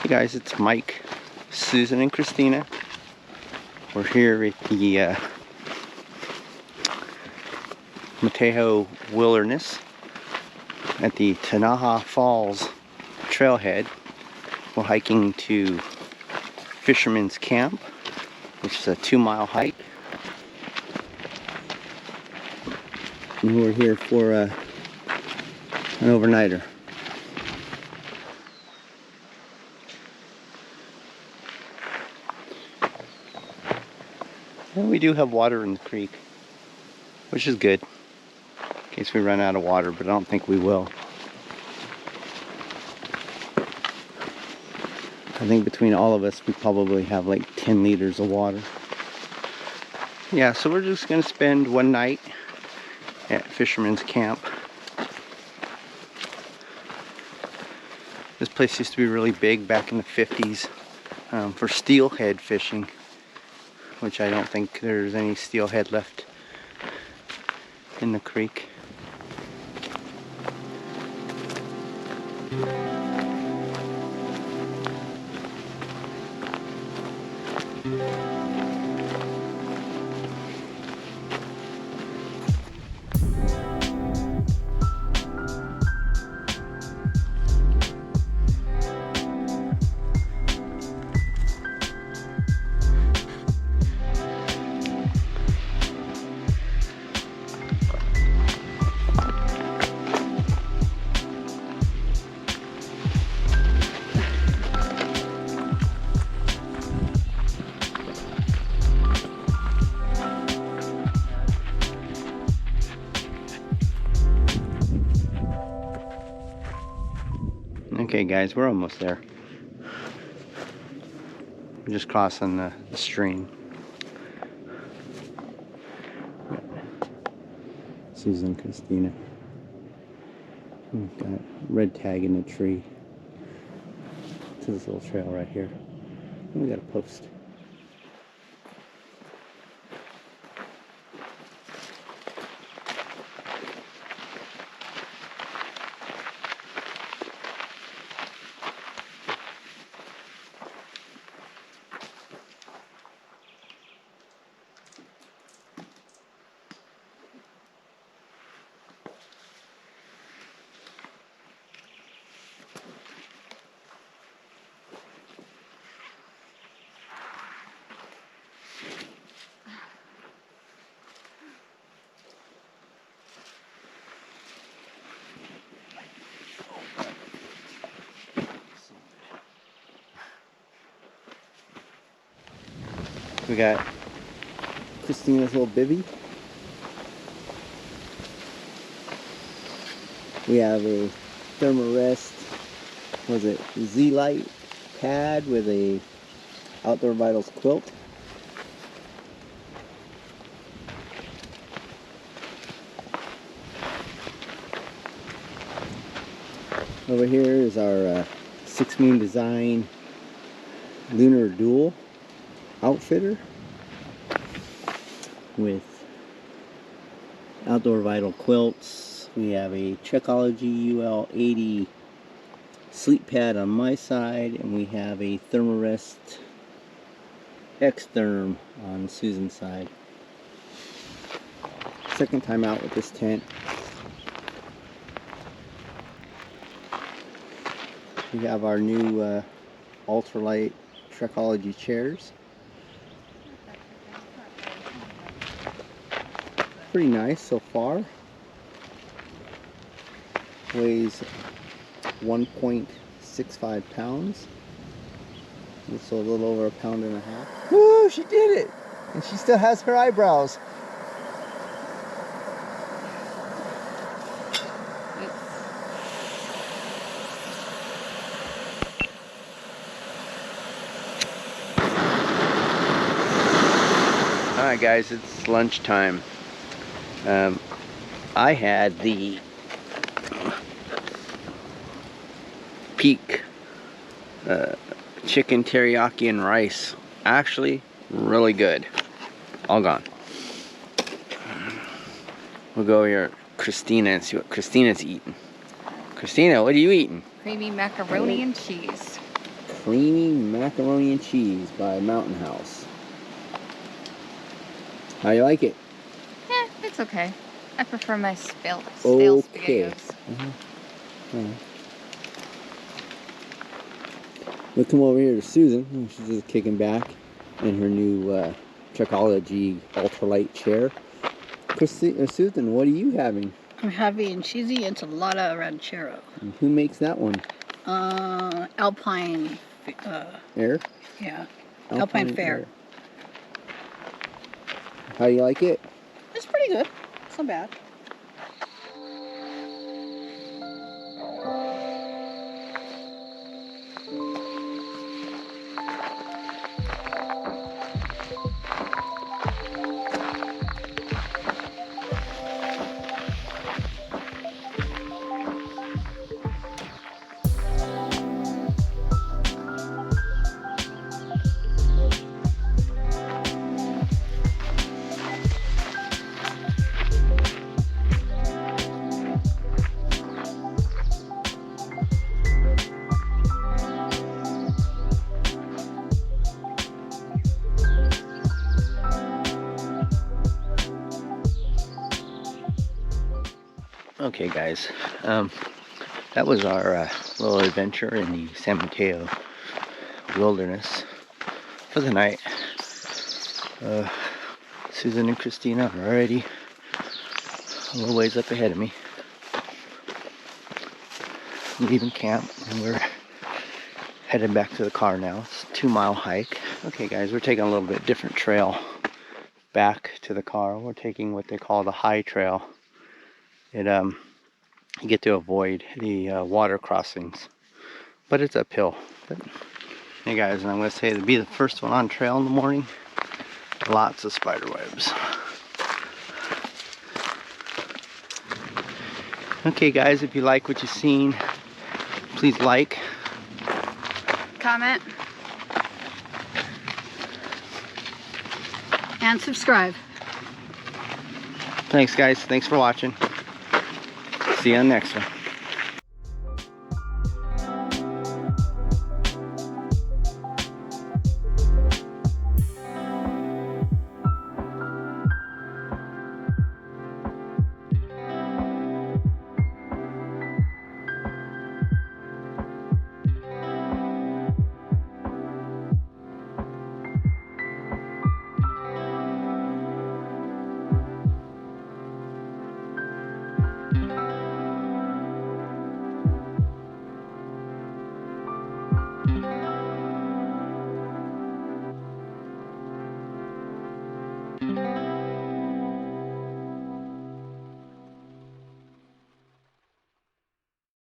Hey guys, it's Mike, Susan, and Christina. We're here at the Mateo Wilderness at the Tenaja Falls Trailhead. We're hiking to Fisherman's Camp, which is a 2-mile hike. And we're here for an overnighter. And we do have water in the creek, which is good in case we run out of water, but I don't think we will. I think between all of us we probably have like 10 liters of water. Yeah, so we're just going to spend one night at Fisherman's Camp. This place used to be really big back in the 50s for steelhead fishing, which I don't think there's any steelhead left in the creek. Okay guys, we're almost there. We're just crossing the stream. Susan and Christina. We've got a red tag in the tree to this little trail right here. And we got a post. We got Christina's little bivvy. We have a Thermarest, was it Z-Light pad with a Outdoor Vitals quilt. Over here is our 6-Moon Design Lunar Dual outfitter with Outdoor Vital quilts. We have a Trekology UL80 sleep pad on my side, and we have a Thermarest X-Therm on Susan's side. Second time out with this tent. We have our new Ultralight Trekology chairs. Pretty nice so far. Weighs 1.65 pounds. So a little over 1.5 pounds. Woo! She did it! And she still has her eyebrows. Alright guys, it's lunchtime. I had the Peak chicken teriyaki and rice. Actually, really good. All gone. We'll go here, Christina, and see what Christina's eating. Christina, what are you eating? Creamy macaroni and cheese. creamy macaroni and cheese by Mountain House. How you like it? Yeah, it's okay. I prefer my stale Okay. SpaghettiOs. We'll come over here to Susan. She's just kicking back in her new Trekology Ultralight chair. Susan, what are you having? I'm having cheesy enchilada ranchero. And who makes that one? Alpine. Air? Yeah. Alpine Fair. Air. How you like it? It's pretty good. It's not bad. Okay guys, that was our little adventure in the San Mateo wilderness for the night. Susan and Christina are already a little ways up ahead of me, leaving camp, and we're headed back to the car now. It's a 2-mile hike. Okay guys, we're taking a little bit different trail back to the car. We're taking what they call the high trail. You get to avoid the water crossings, but it's uphill. But, hey guys, and I'm going to say to be the first one on trail in the morning, lots of spider webs. Okay guys, if you like what you've seen, please like, Comment. And subscribe. Thanks guys, thanks for watching. See you on the next one.